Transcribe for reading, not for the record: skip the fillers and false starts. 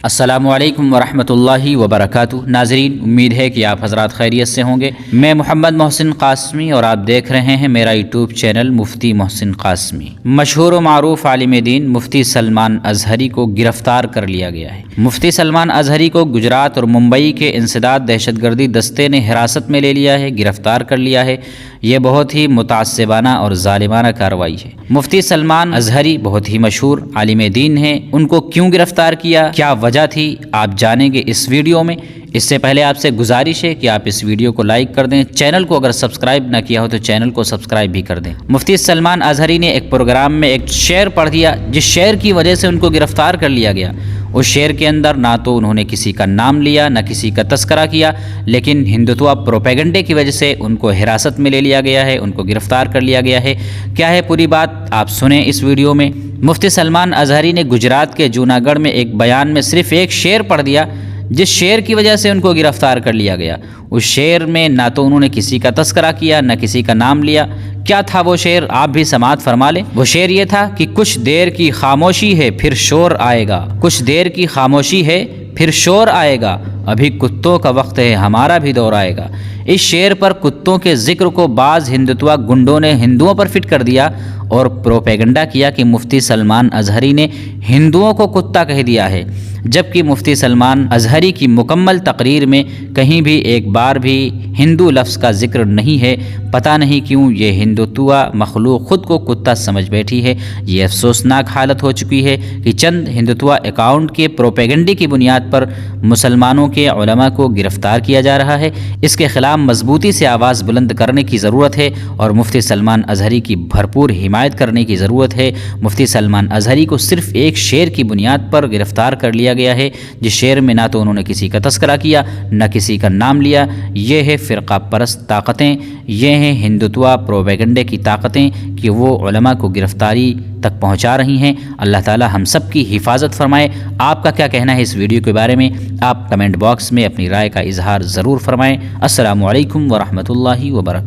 السلام علیکم ورحمۃ اللہ وبرکاتہ۔ ناظرین، امید ہے کہ آپ حضرات خیریت سے ہوں گے۔ میں محمد محسن قاسمی اور آپ دیکھ رہے ہیں میرا یوٹیوب چینل مفتی محسن قاسمی۔ مشہور و معروف عالم دین مفتی سلمان ازہری کو گرفتار کر لیا گیا ہے۔ مفتی سلمان ازہری کو گجرات اور ممبئی کے انسداد دہشت گردی دستے نے حراست میں لے لیا ہے، گرفتار کر لیا ہے۔ یہ بہت ہی متعصبانہ اور ظالمانہ کارروائی ہے۔ مفتی سلمان ازہری بہت ہی مشہور عالم دین ہیں، ان کو کیوں گرفتار کیا، کیا وجہ تھی، آپ جانیں گے اس ویڈیو میں۔ اس سے پہلے آپ سے گزارش ہے کہ آپ اس ویڈیو کو لائک کر دیں، چینل کو اگر سبسکرائب نہ کیا ہو تو چینل کو سبسکرائب بھی کر دیں۔ مفتی سلمان ازہری نے ایک پروگرام میں ایک شعر پڑھ دیا جس شعر کی وجہ سے ان کو گرفتار کر لیا گیا۔ اس شعر کے اندر نہ تو انہوں نے کسی کا نام لیا نہ کسی کا تذکرہ کیا، لیکن ہندوتوا پروپیگنڈے کی وجہ سے ان کو حراست میں لے لیا گیا ہے، ان کو گرفتار کر لیا گیا ہے۔ کیا ہے پوری بات آپ سنیں اس ویڈیو میں۔ مفتی سلمان ازہری نے گجرات کے جوناگڑھ میں ایک بیان میں صرف ایک شعر پڑھ دیا جس شعر کی وجہ سے ان کو گرفتار کر لیا گیا۔ اس شعر میں نہ تو انہوں نے کسی کا تذکرہ کیا نہ کسی کا نام لیا۔ کیا تھا وہ شعر، آپ بھی سماعت فرما لیں۔ وہ شعر یہ تھا کہ کچھ دیر کی خاموشی ہے پھر شور آئے گا، کچھ دیر کی خاموشی ہے پھر شور آئے گا، ابھی کتوں کا وقت ہے ہمارا بھی دور آئے گا۔ اس شعر پر کتوں کے ذکر کو بعض ہندوتوا گنڈوں نے ہندوؤں پر فٹ کر دیا اور پروپیگنڈا کیا کہ مفتی سلمان ازہری نے ہندوؤں کو کتا کہہ دیا ہے، جبکہ مفتی سلمان ازہری کی مکمل تقریر میں کہیں بھی ایک بار بھی ہندو لفظ کا ذکر نہیں ہے۔ پتہ نہیں کیوں یہ ہندوتوا مخلوق خود کو کتا سمجھ بیٹھی ہے۔ یہ افسوسناک حالت ہو چکی ہے کہ چند ہندوتوا اکاؤنٹ کے پروپیگنڈے کی بنیاد پر مسلمانوں کے علماء کو گرفتار کیا جا رہا ہے۔ اس کے خلاف مضبوطی سے آواز بلند کرنے کی ضرورت ہے اور مفتی سلمان ازہری کی بھرپور حمایت کرنے کی ضرورت ہے۔ مفتی سلمان ازہری کو صرف ایک شعر کی بنیاد پر گرفتار کر لیا گیا ہے، جس شعر میں نہ تو انہوں نے کسی کا تذکرہ کیا نہ کسی کا نام لیا۔ یہ ہے فرقہ پرست طاقتیں، یہ ہیں ہندوتوا پروپیگنڈے کی طاقتیں کہ وہ علماء کو گرفتاری تک پہنچا رہی ہیں۔ اللہ تعالی ہم سب کی حفاظت فرمائے۔ آپ کا کیا کہنا ہے اس ویڈیو کے بارے میں؟ آپ کمنٹ باکس میں اپنی رائے کا اظہار ضرور فرمائیں۔ السلام علیکم ورحمۃ اللہ وبرکاتہ۔